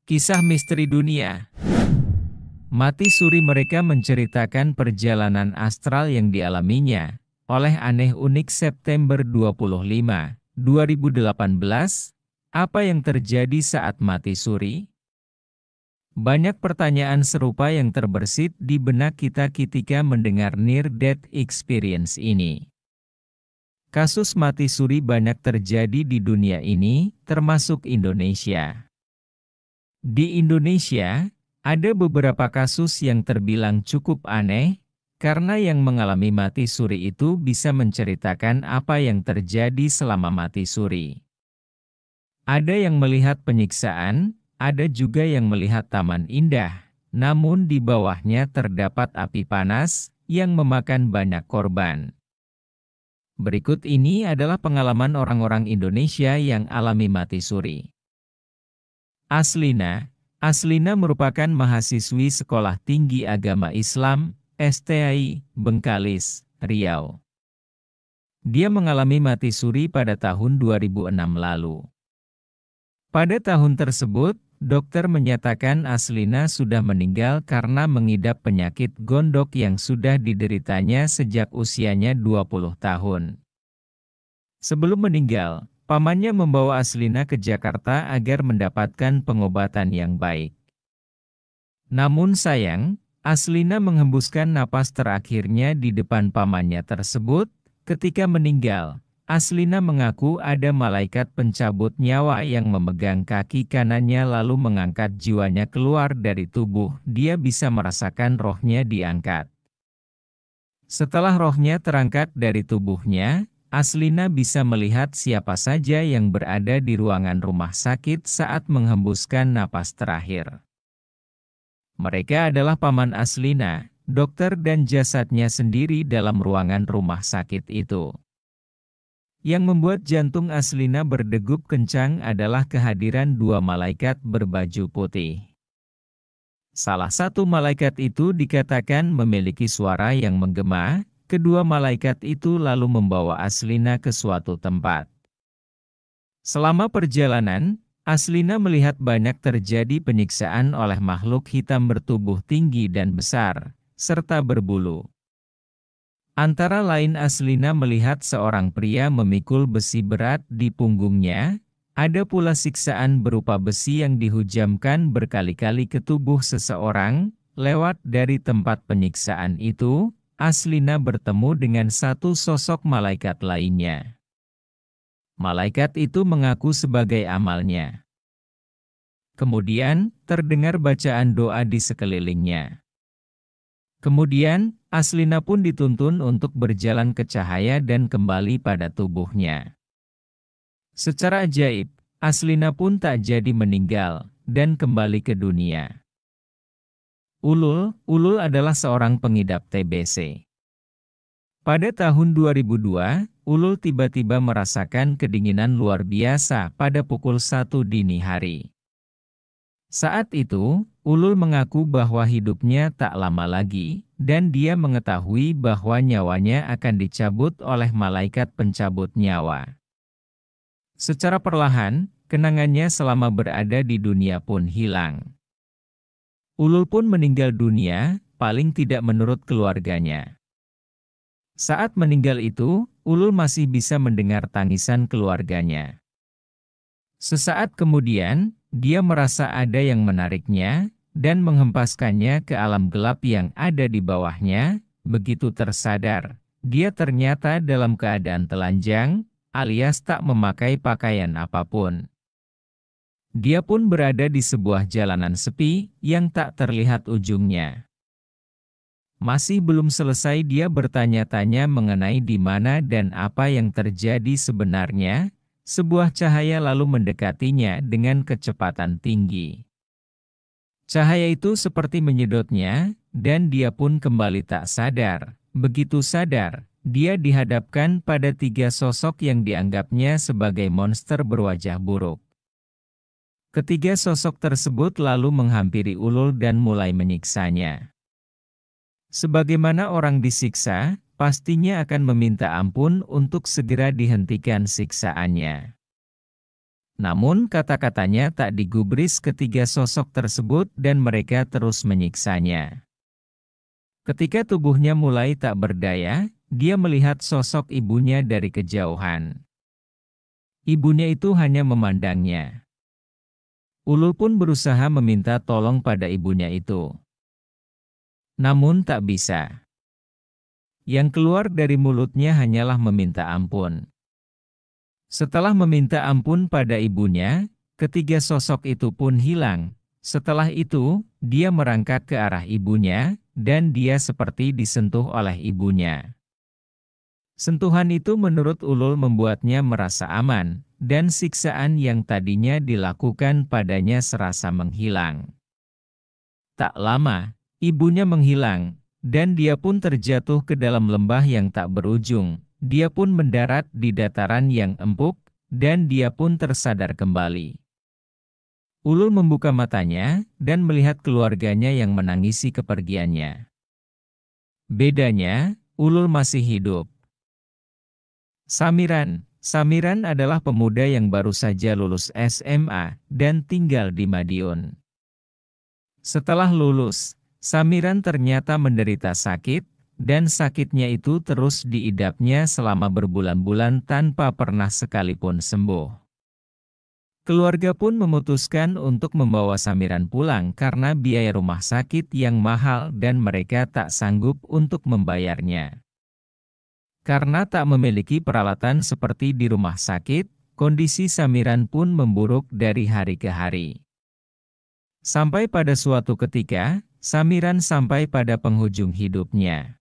Kisah misteri dunia. Mati suri mereka menceritakan perjalanan astral yang dialaminya. Oleh Aneh Unik September 25, 2018, apa yang terjadi saat mati suri? Banyak pertanyaan serupa yang terbersit di benak kita ketika mendengar Near Death Experience ini. Kasus mati suri banyak terjadi di dunia ini, termasuk Indonesia. Di Indonesia, ada beberapa kasus yang terbilang cukup aneh, karena yang mengalami mati suri itu bisa menceritakan apa yang terjadi selama mati suri. Ada yang melihat penyiksaan, ada juga yang melihat taman indah, namun di bawahnya terdapat api panas, yang memakan banyak korban. Berikut ini adalah pengalaman orang-orang Indonesia yang alami mati suri. Aslina merupakan mahasiswi Sekolah Tinggi Agama Islam, STAI, Bengkalis, Riau. Dia mengalami mati suri pada tahun 2006 lalu. Pada tahun tersebut, dokter menyatakan Aslina sudah meninggal karena mengidap penyakit gondok yang sudah dideritanya sejak usianya 20 tahun. Sebelum meninggal, pamannya membawa Aslina ke Jakarta agar mendapatkan pengobatan yang baik. Namun sayang, Aslina menghembuskan napas terakhirnya di depan pamannya tersebut. Ketika meninggal, Aslina mengaku ada malaikat pencabut nyawa yang memegang kaki kanannya lalu mengangkat jiwanya keluar dari tubuh. Dia bisa merasakan rohnya diangkat. Setelah rohnya terangkat dari tubuhnya, Aslina bisa melihat siapa saja yang berada di ruangan rumah sakit saat menghembuskan napas terakhir. Mereka adalah paman Aslina, dokter dan jasadnya sendiri dalam ruangan rumah sakit itu. Yang membuat jantung Aslina berdegup kencang adalah kehadiran dua malaikat berbaju putih. Salah satu malaikat itu dikatakan memiliki suara yang menggema. Kedua malaikat itu lalu membawa Aslina ke suatu tempat. Selama perjalanan, Aslina melihat banyak terjadi penyiksaan oleh makhluk hitam bertubuh tinggi dan besar, serta berbulu. Antara lain Aslina melihat seorang pria memikul besi berat di punggungnya, ada pula siksaan berupa besi yang dihujamkan berkali-kali ke tubuh seseorang. Lewat dari tempat penyiksaan itu, Aslina bertemu dengan satu sosok malaikat lainnya. Malaikat itu mengaku sebagai amalnya. Kemudian, terdengar bacaan doa di sekelilingnya. Kemudian, Aslina pun dituntun untuk berjalan ke cahaya dan kembali pada tubuhnya. Secara ajaib, Aslina pun tak jadi meninggal, dan kembali ke dunia. Ulul adalah seorang pengidap TBC. Pada tahun 2002, Ulul tiba-tiba merasakan kedinginan luar biasa pada pukul 1 dini hari. Saat itu, Ulul mengaku bahwa hidupnya tak lama lagi, dan dia mengetahui bahwa nyawanya akan dicabut oleh malaikat pencabut nyawa. Secara perlahan, kenangannya selama berada di dunia pun hilang. Ulul pun meninggal dunia, paling tidak menurut keluarganya. Saat meninggal itu, Ulul masih bisa mendengar tangisan keluarganya. Sesaat kemudian, dia merasa ada yang menariknya, dan menghempaskannya ke alam gelap yang ada di bawahnya. Begitu tersadar, dia ternyata dalam keadaan telanjang, alias tak memakai pakaian apapun. Dia pun berada di sebuah jalanan sepi, yang tak terlihat ujungnya. Masih belum selesai dia bertanya-tanya mengenai di mana dan apa yang terjadi sebenarnya, sebuah cahaya lalu mendekatinya dengan kecepatan tinggi. Cahaya itu seperti menyedotnya, dan dia pun kembali tak sadar. Begitu sadar, dia dihadapkan pada tiga sosok yang dianggapnya sebagai monster berwajah buruk. Ketiga sosok tersebut lalu menghampiri Ulul dan mulai menyiksanya. Sebagaimana orang disiksa, pastinya akan meminta ampun untuk segera dihentikan siksaannya. Namun kata-katanya tak digubris ketiga sosok tersebut dan mereka terus menyiksanya. Ketika tubuhnya mulai tak berdaya, dia melihat sosok ibunya dari kejauhan. Ibunya itu hanya memandangnya. Ulul pun berusaha meminta tolong pada ibunya itu. Namun tak bisa. Yang keluar dari mulutnya hanyalah meminta ampun. Setelah meminta ampun pada ibunya, ketiga sosok itu pun hilang. Setelah itu, dia merangkak ke arah ibunya, dan dia seperti disentuh oleh ibunya. Sentuhan itu menurut Ulul membuatnya merasa aman, dan siksaan yang tadinya dilakukan padanya serasa menghilang. Tak lama, ibunya menghilang, dan dia pun terjatuh ke dalam lembah yang tak berujung. Dia pun mendarat di dataran yang empuk, dan dia pun tersadar kembali. Ulul membuka matanya, dan melihat keluarganya yang menangisi kepergiannya. Bedanya, Ulul masih hidup. Samiran adalah pemuda yang baru saja lulus SMA, dan tinggal di Madiun. Setelah lulus, Samiran ternyata menderita sakit, dan sakitnya itu terus diidapnya selama berbulan-bulan tanpa pernah sekalipun sembuh. Keluarga pun memutuskan untuk membawa Samiran pulang karena biaya rumah sakit yang mahal dan mereka tak sanggup untuk membayarnya. Karena tak memiliki peralatan seperti di rumah sakit, kondisi Samiran pun memburuk dari hari ke hari. Sampai pada suatu ketika, Samiran sampai pada penghujung hidupnya.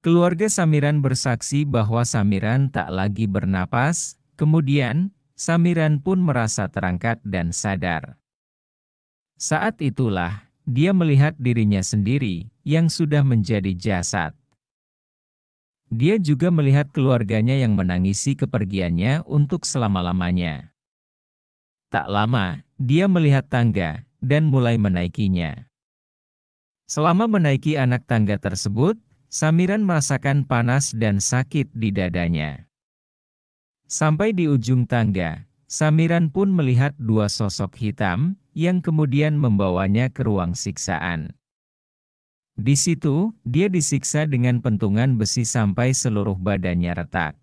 Keluarga Samiran bersaksi bahwa Samiran tak lagi bernapas, kemudian, Samiran pun merasa terangkat dan sadar. Saat itulah, dia melihat dirinya sendiri, yang sudah menjadi jasad. Dia juga melihat keluarganya yang menangisi kepergiannya untuk selama-lamanya. Tak lama, dia melihat tangga, dan mulai menaikinya. Selama menaiki anak tangga tersebut, Samiran merasakan panas dan sakit di dadanya. Sampai di ujung tangga, Samiran pun melihat dua sosok hitam, yang kemudian membawanya ke ruang siksaan. Di situ, dia disiksa dengan pentungan besi sampai seluruh badannya retak.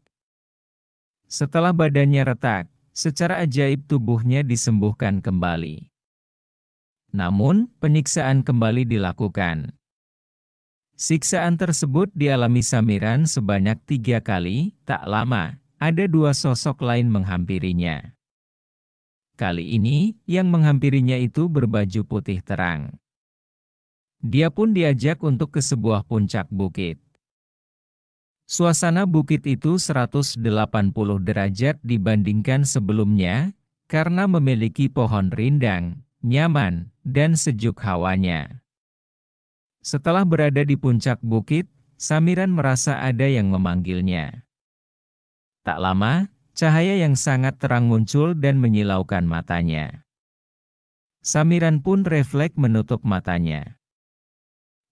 Setelah badannya retak, secara ajaib tubuhnya disembuhkan kembali. Namun, penyiksaan kembali dilakukan. Siksaan tersebut dialami Samiran sebanyak 3 kali, tak lama, ada dua sosok lain menghampirinya. Kali ini, yang menghampirinya itu berbaju putih terang. Dia pun diajak untuk ke sebuah puncak bukit. Suasana bukit itu 180 derajat dibandingkan sebelumnya, karena memiliki pohon rindang, nyaman, dan sejuk hawanya. Setelah berada di puncak bukit, Samiran merasa ada yang memanggilnya. Tak lama, cahaya yang sangat terang muncul dan menyilaukan matanya. Samiran pun refleks menutup matanya.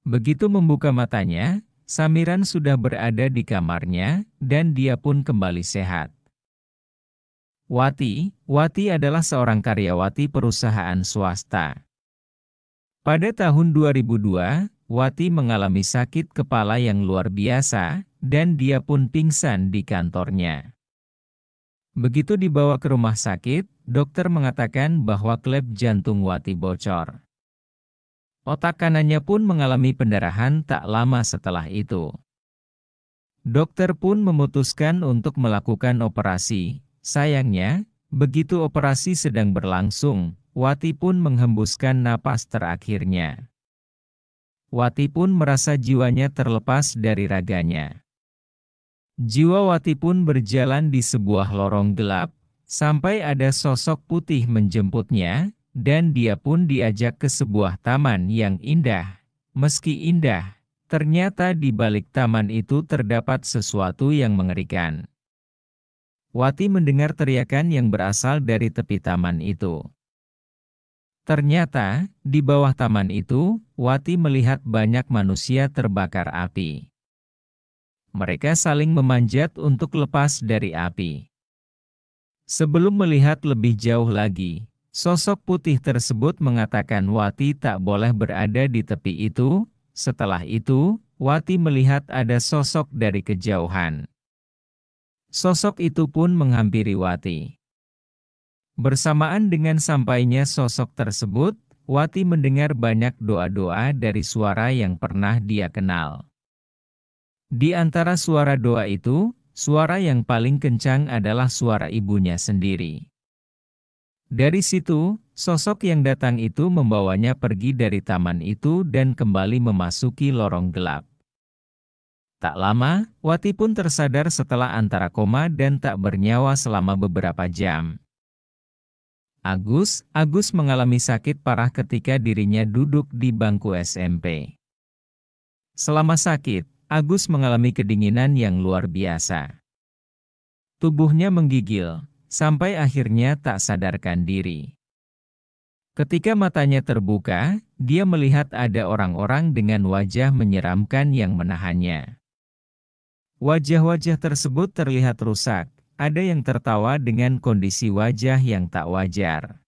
Begitu membuka matanya, Samiran sudah berada di kamarnya, dan dia pun kembali sehat. Wati adalah seorang karyawati perusahaan swasta. Pada tahun 2002, Wati mengalami sakit kepala yang luar biasa, dan dia pun pingsan di kantornya. Begitu dibawa ke rumah sakit, dokter mengatakan bahwa klep jantung Wati bocor. Otak kanannya pun mengalami pendarahan tak lama setelah itu. Dokter pun memutuskan untuk melakukan operasi. Sayangnya, begitu operasi sedang berlangsung, Wati pun menghembuskan napas terakhirnya. Wati pun merasa jiwanya terlepas dari raganya. Jiwa Wati pun berjalan di sebuah lorong gelap, sampai ada sosok putih menjemputnya, dan dia pun diajak ke sebuah taman yang indah. Meski indah, ternyata di balik taman itu terdapat sesuatu yang mengerikan. Wati mendengar teriakan yang berasal dari tepi taman itu. Ternyata, di bawah taman itu, Wati melihat banyak manusia terbakar api. Mereka saling memanjat untuk lepas dari api. Sebelum melihat lebih jauh lagi, sosok putih tersebut mengatakan Wati tak boleh berada di tepi itu. Setelah itu, Wati melihat ada sosok dari kejauhan. Sosok itu pun menghampiri Wati. Bersamaan dengan sampainya sosok tersebut, Wati mendengar banyak doa-doa dari suara yang pernah dia kenal. Di antara suara doa itu, suara yang paling kencang adalah suara ibunya sendiri. Dari situ, sosok yang datang itu membawanya pergi dari taman itu dan kembali memasuki lorong gelap. Tak lama, Wati pun tersadar setelah antara koma dan tak bernyawa selama beberapa jam. Agus mengalami sakit parah ketika dirinya duduk di bangku SMP. Selama sakit, Agus mengalami kedinginan yang luar biasa. Tubuhnya menggigil, sampai akhirnya tak sadarkan diri. Ketika matanya terbuka, dia melihat ada orang-orang dengan wajah menyeramkan yang menahannya. Wajah-wajah tersebut terlihat rusak, ada yang tertawa dengan kondisi wajah yang tak wajar.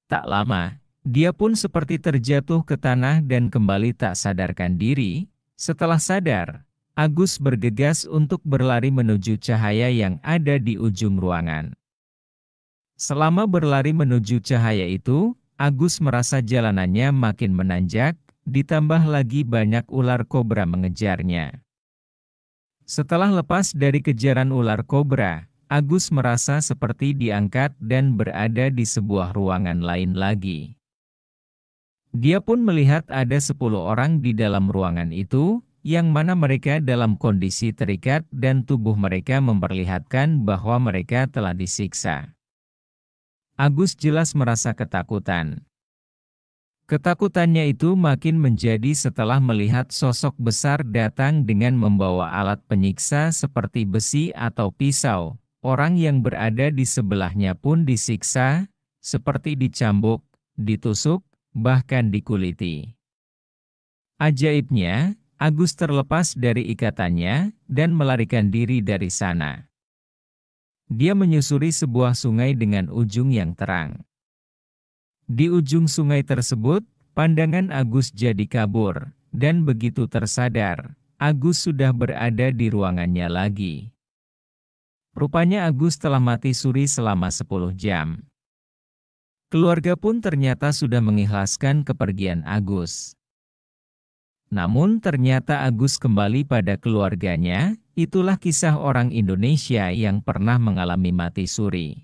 Tak lama, dia pun seperti terjatuh ke tanah dan kembali tak sadarkan diri. Setelah sadar, Agus bergegas untuk berlari menuju cahaya yang ada di ujung ruangan. Selama berlari menuju cahaya itu, Agus merasa jalanannya makin menanjak, ditambah lagi banyak ular kobra mengejarnya. Setelah lepas dari kejaran ular kobra, Agus merasa seperti diangkat dan berada di sebuah ruangan lain lagi. Dia pun melihat ada 10 orang di dalam ruangan itu, yang mana mereka dalam kondisi terikat dan tubuh mereka memperlihatkan bahwa mereka telah disiksa. Agus jelas merasa ketakutan. Ketakutannya itu makin menjadi setelah melihat sosok besar datang dengan membawa alat penyiksa seperti besi atau pisau. Orang yang berada di sebelahnya pun disiksa, seperti dicambuk, ditusuk, bahkan dikuliti. Ajaibnya, Agus terlepas dari ikatannya dan melarikan diri dari sana. Dia menyusuri sebuah sungai dengan ujung yang terang. Di ujung sungai tersebut, pandangan Agus jadi kabur, dan begitu tersadar, Agus sudah berada di ruangannya lagi. Rupanya Agus telah mati suri selama 10 jam. Keluarga pun ternyata sudah mengikhlaskan kepergian Agus. Namun ternyata Agus kembali pada keluarganya. Itulah kisah orang Indonesia yang pernah mengalami mati suri.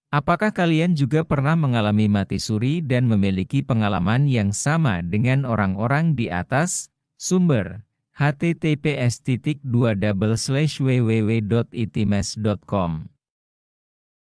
Apakah kalian juga pernah mengalami mati suri dan memiliki pengalaman yang sama dengan orang-orang di atas? Sumber: https://www.itimes.com